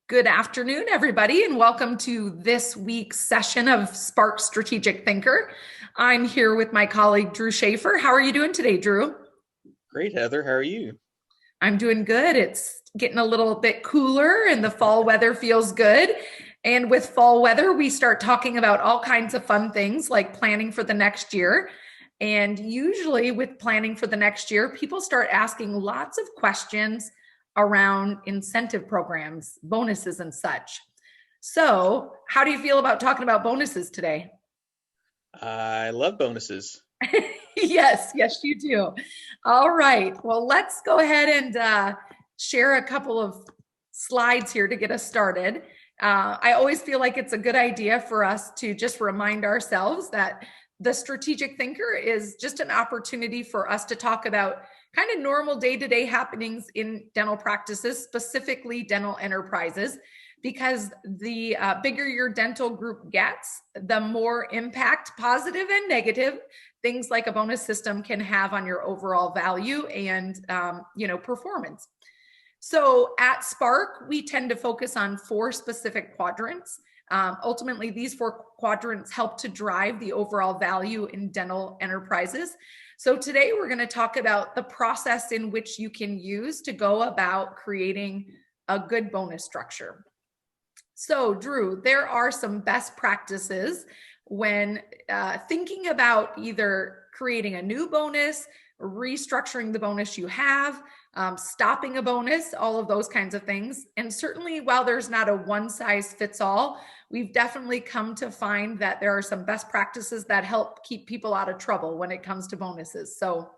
Good afternoon, everybody, and welcome to this week's session of Spark Strategic Thinker. I'm here with my colleague, Drew Schaefer. How are you doing today, Drew? Great, Heather. How are you? I'm doing good. It's getting a little bit cooler and the fall weather feels good. And with fall weather, we start talking about all kinds of fun things like planning for the next year. And usually, with planning for the next year, people start asking lots of questions around incentive programs, bonuses, and such. So, how do you feel about talking about bonuses today? I love bonuses. Yes, you do. All right. Well, let's go ahead and share a couple of slides here to get us started. I always feel like it's a good idea for us to just remind ourselves that the strategic thinker is just an opportunity for us to talk about kind of normal day-to-day happenings in dental practices, specifically dental enterprises, because the bigger your dental group gets, the more impact, positive and negative, things like a bonus system can have on your overall value and performance. So at Spark, we tend to focus on four specific quadrants. Ultimately, these four quadrants help to drive the overall value in dental enterprises. So today we're going to talk about the process in which you can use to go about creating a good bonus structure. So, Drew, there are some best practices when thinking about either creating a new bonus, restructuring the bonus you have, stopping a bonus, all of those kinds of things. And certainly, while there's not a one size fits all, we've definitely come to find that there are some best practices that help keep people out of trouble when it comes to bonuses. So,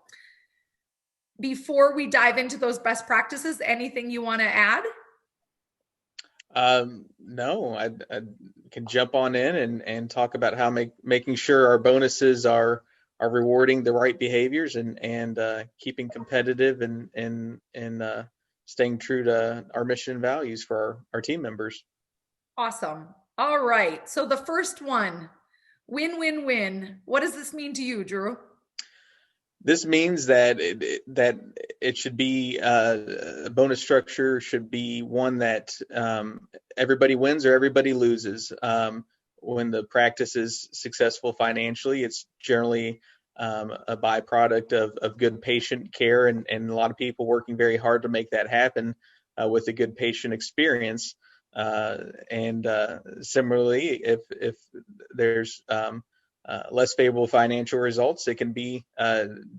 before we dive into those best practices, anything you want to add? No, I can jump on in and talk about how making sure our bonuses are rewarding the right behaviors and keeping competitive and staying true to our mission and values for our team members. Awesome. All right. So the first one, win-win-win. What does this mean to you, Drew? This means that it should be a bonus structure should be one that everybody wins or everybody loses. When the practice is successful financially, it's generally a byproduct of good patient care and a lot of people working very hard to make that happen with a good patient experience. And similarly, if there's less favorable financial results, it can be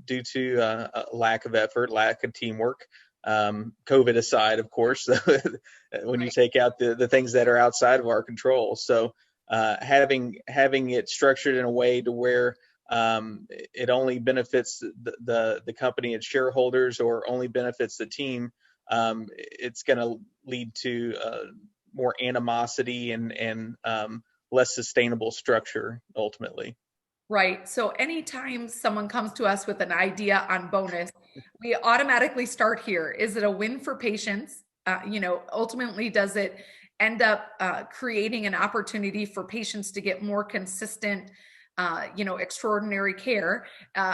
due to a lack of effort, lack of teamwork. COVID aside, of course, when you take out the things that are outside of our control. So having it structured in a way to where it only benefits the company and shareholders or only benefits the team, it's going to lead to more animosity and less sustainable structure ultimately. Right. So anytime someone comes to us with an idea on bonus, we automatically start here. Is it a win for patients? Ultimately, does it end up creating an opportunity for patients to get more consistent, extraordinary care?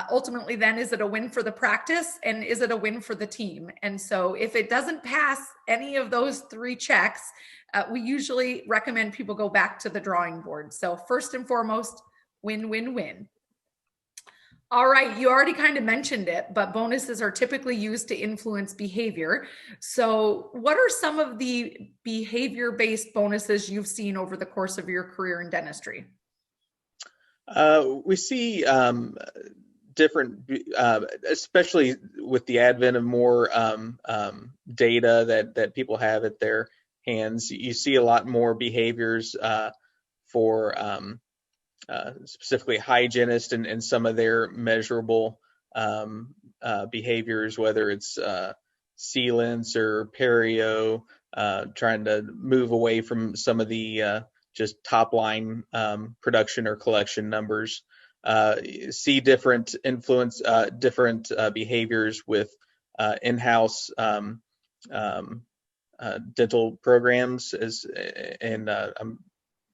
Ultimately, then, is it a win for the practice and is it a win for the team? And so if it doesn't pass any of those three checks, we usually recommend people go back to the drawing board. So first and foremost, win-win-win. All right, you already kind of mentioned it, but bonuses are typically used to influence behavior. So, what are some of the behavior-based bonuses you've seen over the course of your career in dentistry? We see different, especially with the advent of more data that people have at their hands. You see a lot more behaviors for specifically hygienists and some of their measurable behaviors, whether it's sealants or perio, trying to move away from some of the just top line production or collection numbers. See different behaviors with in-house dental programs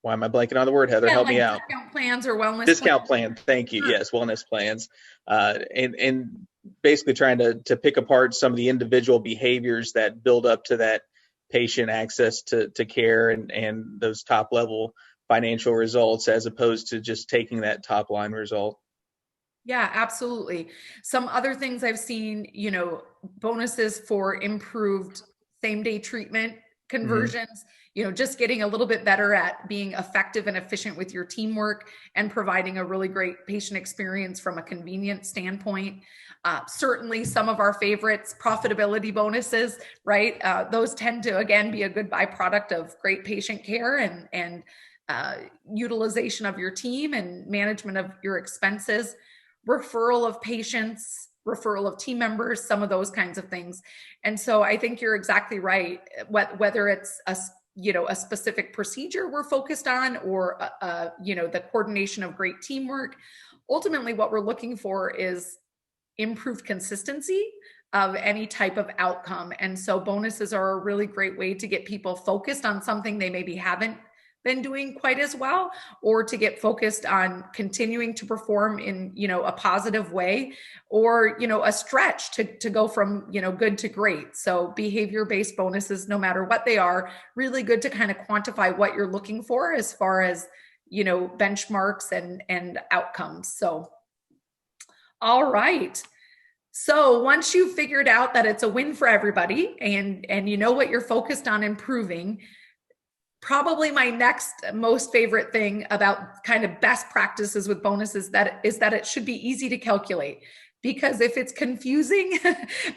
why am I blanking on the word, Heather? Yeah, Help like me out. discount plans or wellness Discount plans. plan. Thank you. Sure. Yes, wellness plans. And basically trying to pick apart some of the individual behaviors that build up to patient access to care and those top level financial results, as opposed to just taking that top line result. Yeah, absolutely. Some other things I've seen, bonuses for improved same day treatment Hmm. conversions, just getting a little bit better at being effective and efficient with your teamwork and providing a really great patient experience from a convenience standpoint. Certainly, some of our favorites, profitability bonuses, right? Those tend to, again, be a good byproduct of great patient care and utilization of your team and management of your expenses, referral of patients, referral of team members, some of those kinds of things. And so I think you're exactly right. Whether it's a specific procedure we're focused on, or the coordination of great teamwork, ultimately what we're looking for is improved consistency of any type of outcome. And so bonuses are a really great way to get people focused on something they maybe haven't been doing quite as well, or to get focused on continuing to perform in a positive way, or a stretch to go from good to great. So behavior-based bonuses, no matter what they are, really good to kind of quantify what you're looking for as far as benchmarks and outcomes. So all right. So once you've figured out that it's a win for everybody, and you know what you're focused on improving, probably my next most favorite thing about kind of best practices with bonuses is that it should be easy to calculate. Because if it's confusing,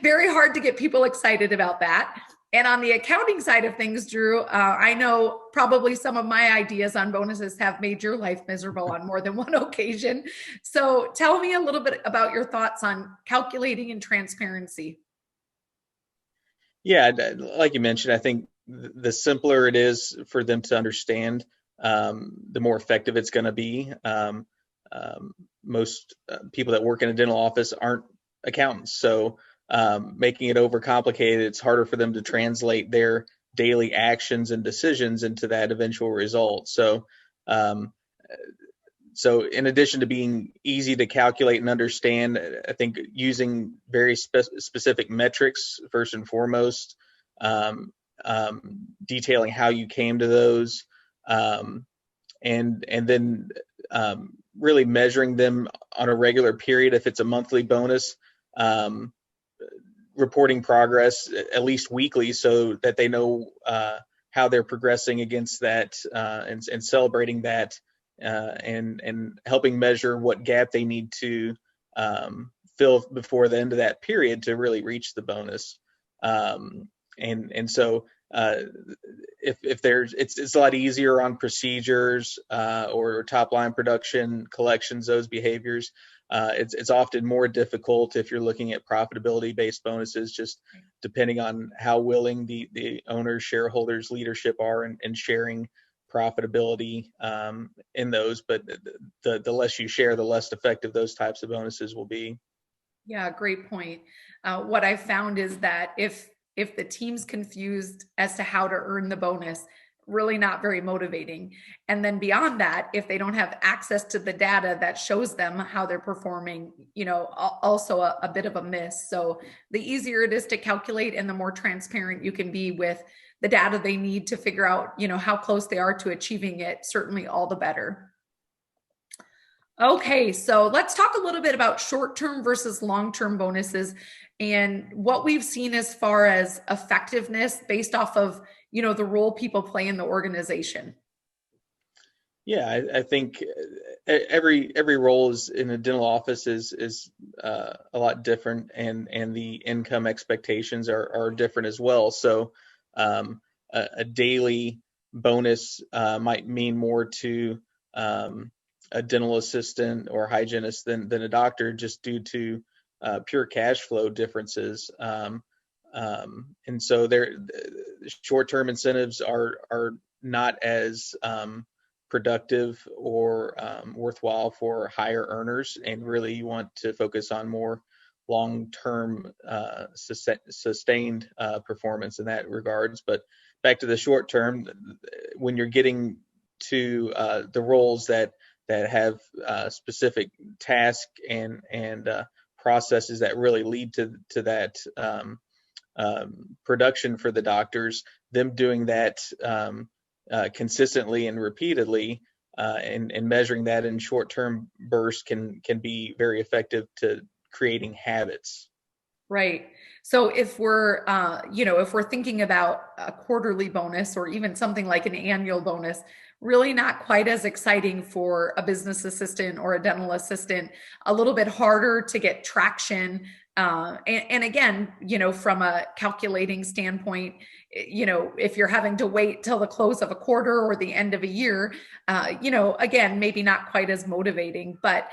very hard to get people excited about that. And on the accounting side of things, Drew, I know probably some of my ideas on bonuses have made your life miserable on more than one occasion. So tell me a little bit about your thoughts on calculating and transparency. Yeah, like you mentioned, I think the simpler it is for them to understand, the more effective it's going to be. Most people that work in a dental office aren't accountants, so making it overcomplicated, it's harder for them to translate their daily actions and decisions into that eventual result. Um, so in addition to being easy to calculate and understand, I think using very specific metrics first and foremost, detailing how you came to those, and then really measuring them on a regular period. If it's a monthly bonus, reporting progress at least weekly, so that they know how they're progressing against that, and celebrating that, and helping measure what gap they need to fill before the end of that period to really reach the bonus. And so if there's, it's a lot easier on procedures, or top line production, collections, those behaviors. It's often more difficult if you're looking at profitability based bonuses, just depending on how willing the owners, shareholders, leadership are in sharing profitability in those. But the less you share, the less effective those types of bonuses will be. Yeah, great point. What I found is that if the team's confused as to how to earn the bonus, really not very motivating. And then beyond that, if they don't have access to the data that shows them how they're performing, also a bit of a miss. So the easier it is to calculate and the more transparent you can be with the data they need to figure out, how close they are to achieving it, certainly all the better. Okay, so let's talk a little bit about short-term versus long-term bonuses and what we've seen as far as effectiveness based off of, the role people play in the organization. Yeah, I think every role is in a dental office is a lot different, and the income expectations are different as well. So a daily bonus might mean more to a dental assistant or hygienist than a doctor, just due to pure cash flow differences. And so short-term incentives are not as productive or worthwhile for higher earners, and really you want to focus on more long-term sustained performance in that regards. But back to the short term, when you're getting to the roles that have specific tasks and processes that really lead to that production for the doctors, them doing that consistently and repeatedly, and measuring that in short-term bursts can be very effective to creating habits. Right. So if we're, if we're thinking about a quarterly bonus or even something like an annual bonus, really not quite as exciting for a business assistant or a dental assistant, a little bit harder to get traction. And again, from a calculating standpoint, if you're having to wait till the close of a quarter or the end of a year, again, maybe not quite as motivating, but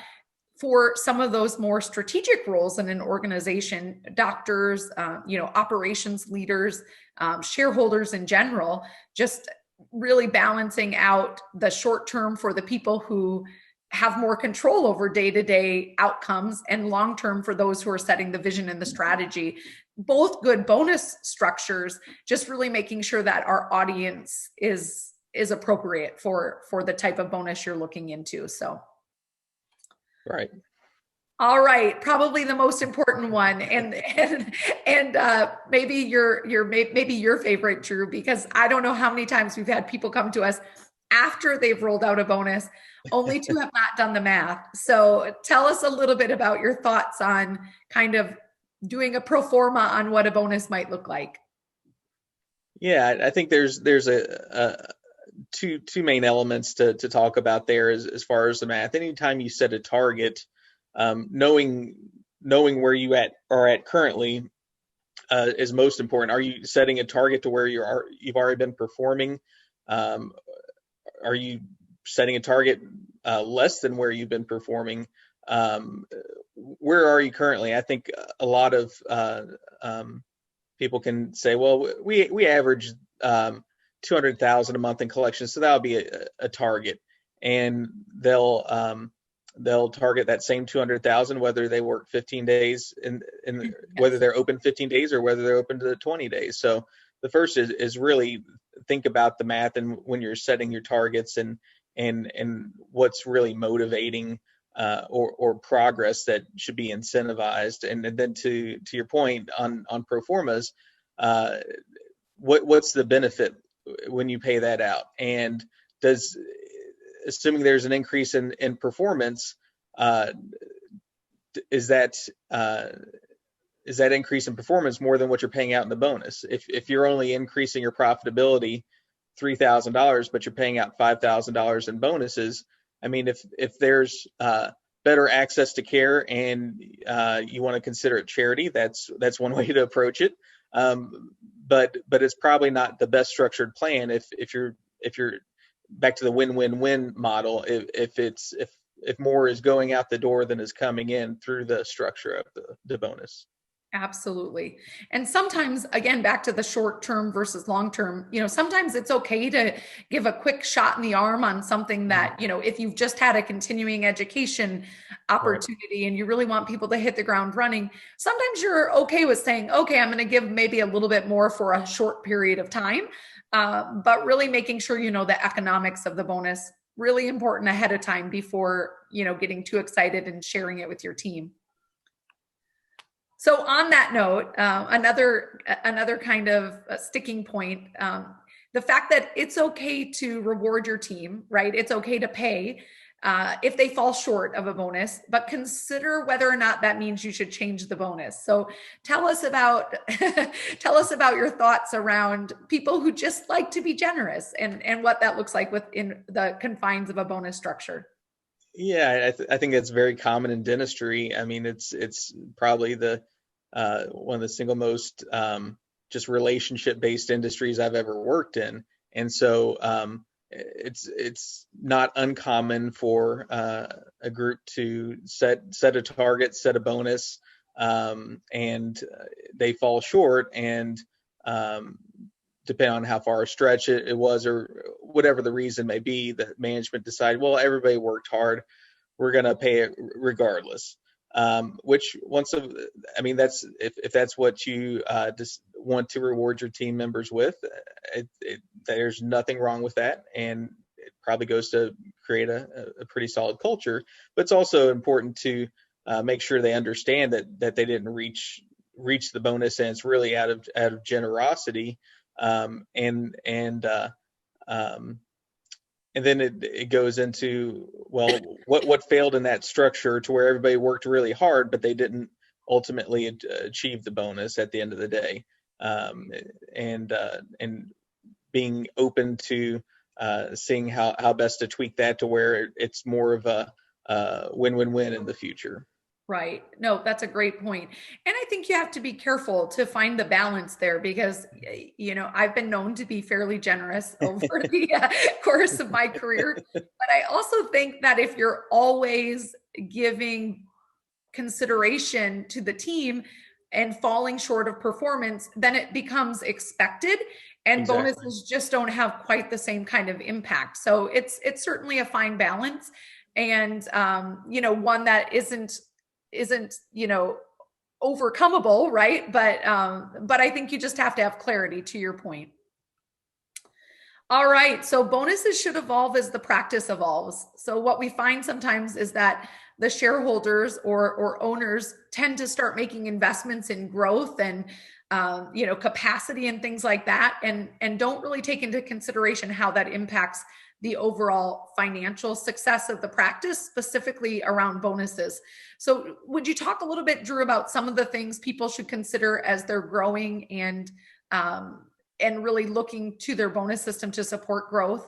for some of those more strategic roles in an organization, doctors, operations leaders, shareholders in general, just really balancing out the short term for the people who have more control over day-to-day outcomes, and long term for those who are setting the vision and the strategy. Both good bonus structures, just really making sure that our audience is appropriate for the type of bonus you're looking into. So Right. all right, probably the most important one, and maybe your favorite, Drew, because I don't know how many times we've had people come to us after they've rolled out a bonus, only to have not done the math. So tell us a little bit about your thoughts on kind of doing a pro forma on what a bonus might look like. Yeah, I think there's two main elements to talk about there as far as the math. Anytime you set a target, knowing where you are at currently is most important. Are you setting a target to where you've already been performing? Are you setting a target less than where you've been performing? Where are you currently? I think a lot of people can say, well, we average 200,000 a month in collections, so that'll be a target, and they'll target that same 200,000 whether they work 15 days in whether they're open 15 days or whether they're open to 20 days. So the first is really think about the math, and when you're setting your targets and what's really motivating or progress that should be incentivized. And then to your point on pro formas, what's the benefit when you pay that out? And assuming there's an increase in performance, is that increase in performance more than what you're paying out in the bonus? If you're only increasing your profitability $3,000, but you're paying out $5,000 in bonuses, I mean, if there's better access to care and you want to consider it charity, that's one way to approach it. But it's probably not the best structured plan if you're back to the win-win-win model, if more is going out the door than is coming in through the structure of the bonus. Absolutely. And sometimes, again, back to the short term versus long term, sometimes it's okay to give a quick shot in the arm on something that, if you've just had a continuing education opportunity and you really want people to hit the ground running, sometimes you're okay with saying, okay, I'm going to give maybe a little bit more for a short period of time. But really making sure the economics of the bonus, really important ahead of time before, getting too excited and sharing it with your team. So on that note, another kind of sticking point, the fact that it's okay to reward your team, right? It's okay to pay if they fall short of a bonus, but consider whether or not that means you should change the bonus. So tell us about your thoughts around people who just like to be generous and what that looks like within the confines of a bonus structure. Yeah, I think that's very common in dentistry. I mean, it's probably the one of the single most just relationship-based industries I've ever worked in, and so it's not uncommon for a group to set a target, set a bonus, and they fall short, and depending on how far a stretch it was or whatever the reason may be, the management decided, well, everybody worked hard, we're going to pay it regardless. Which that's if that's what you just want to reward your team members with, there's nothing wrong with that, and it probably goes to create a pretty solid culture. But it's also important to make sure they understand that they didn't reach reach the bonus, and it's really out of generosity. And then it goes into, well, what failed in that structure to where everybody worked really hard, but they didn't ultimately achieve the bonus at the end of the day. And being open to seeing how best to tweak that to where it's more of a win-win-win in the future. Right. No, that's a great point. And I think you have to be careful to find the balance there because, I've been known to be fairly generous over the course of my career. But I also think that if you're always giving consideration to the team and falling short of performance, then it becomes expected. And Exactly. bonuses just don't have quite the same kind of impact. So it's certainly a fine balance. And, one that isn't overcomable, right? But I think you just have to have clarity, to your point. All right, so bonuses should evolve as the practice evolves. So what we find sometimes is that the shareholders or owners tend to start making investments in growth and capacity and things like that, and don't really take into consideration how that impacts the overall financial success of the practice, specifically around bonuses. So would you talk a little bit, Drew, about some of the things people should consider as they're growing and really looking to their bonus system to support growth?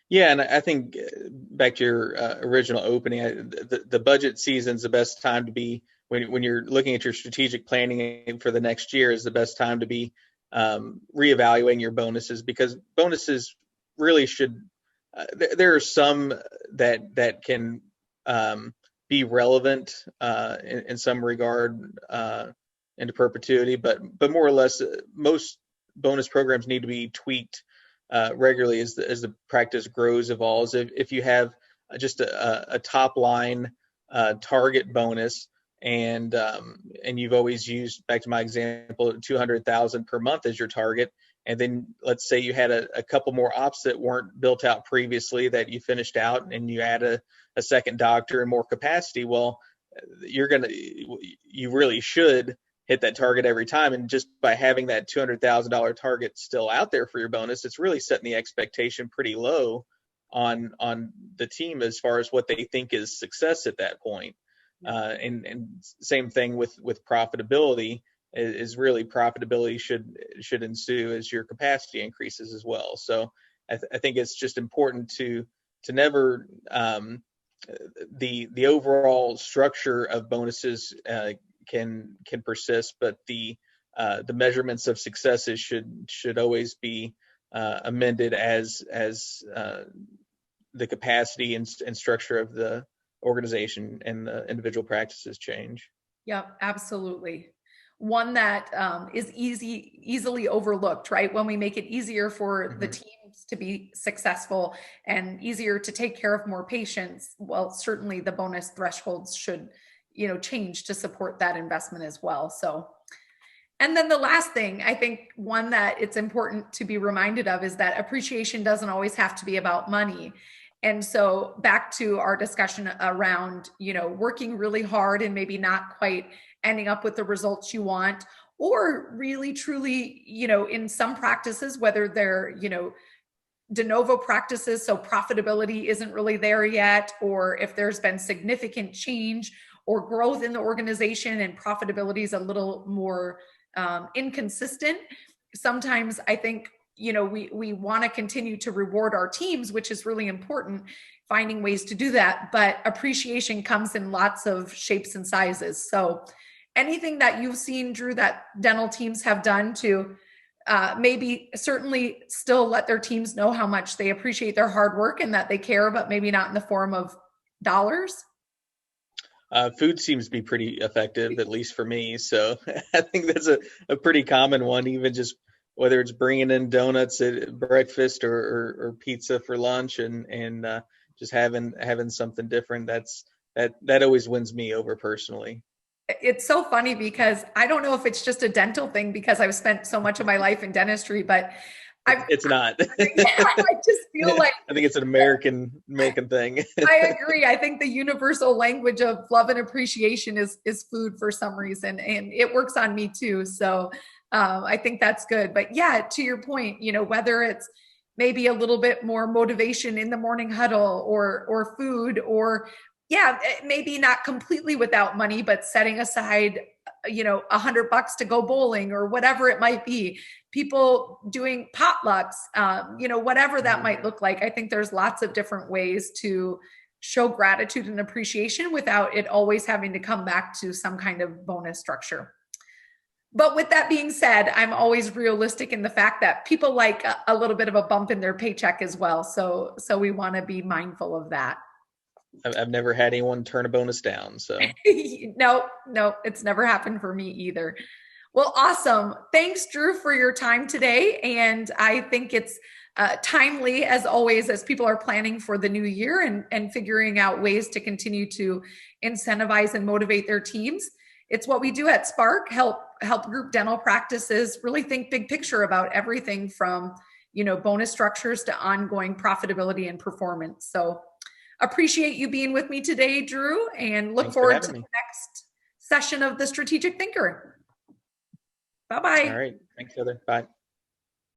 Yeah, and I think back to your original opening, the budget season's the best time to be, when you're looking at your strategic planning for the next year, is the best time to be reevaluating your bonuses, because bonuses really should, there are some that can be relevant in some regard into perpetuity, but more or less most bonus programs need to be tweaked regularly as the practice grows, evolves. If you have just a top line target bonus, and you've always used, back to my example, 200,000 per month as your target, and then let's say you had a couple more ops that weren't built out previously that you finished out, and you add a second doctor and more capacity, well, you really should hit that target every time. And just by having that $200,000 target still out there for your bonus, it's really setting the expectation pretty low on the team as far as what they think is success at that point. And same thing with profitability, is really profitability should ensue as your capacity increases as well. So I think it's just important to never the overall structure of bonuses can persist, but the measurements of successes should always be amended as the capacity and structure of the organization and the individual practices change. Yep, absolutely. One that is easily overlooked, right? When we make it easier for the teams to be successful and easier to take care of more patients, well, certainly the bonus thresholds should, change to support that investment as well. So, and then the last thing, I think one that it's important to be reminded of is that appreciation doesn't always have to be about money. And so back to our discussion around, working really hard and maybe not quite ending up with the results you want, or really truly, in some practices, whether they're, de novo practices, so profitability isn't really there yet, or if there's been significant change or growth in the organization and profitability is a little more inconsistent. Sometimes I think, we want to continue to reward our teams, which is really important, finding ways to do that. But appreciation comes in lots of shapes and sizes. So anything that you've seen, Drew, that dental teams have done to maybe certainly still let their teams know how much they appreciate their hard work and that they care, but maybe not in the form of dollars? Food seems to be pretty effective, at least for me. So I think that's a pretty common one, even just whether it's bringing in donuts at breakfast or pizza for lunch, and just having something different. That always wins me over personally. It's so funny because I don't know if it's just a dental thing because I've spent so much of my life in dentistry, but It's not. I just feel like I think it's an American thing. I agree. I think the universal language of love and appreciation is food for some reason, and it works on me too. So I think that's good. But yeah, to your point, whether it's maybe a little bit more motivation in the morning huddle, or food, or yeah, maybe not completely without money, but setting aside $100 to go bowling or whatever it might be, people doing potlucks, whatever that might look like. I think there's lots of different ways to show gratitude and appreciation without it always having to come back to some kind of bonus structure. But with that being said, I'm always realistic in the fact that people like a little bit of a bump in their paycheck as well. So we want to be mindful of that. I've never had anyone turn a bonus down. So no, it's never happened for me either. Well, awesome. Thanks, Drew, for your time today. And I think it's timely, as always, as people are planning for the new year and figuring out ways to continue to incentivize and motivate their teams. It's what we do at Spark, help group dental practices really think big picture about everything from, bonus structures to ongoing profitability and performance. So appreciate you being with me today, Drew, and look forward to the next session of the Strategic Thinker. Bye-bye. All right. Thanks, Heather. Bye.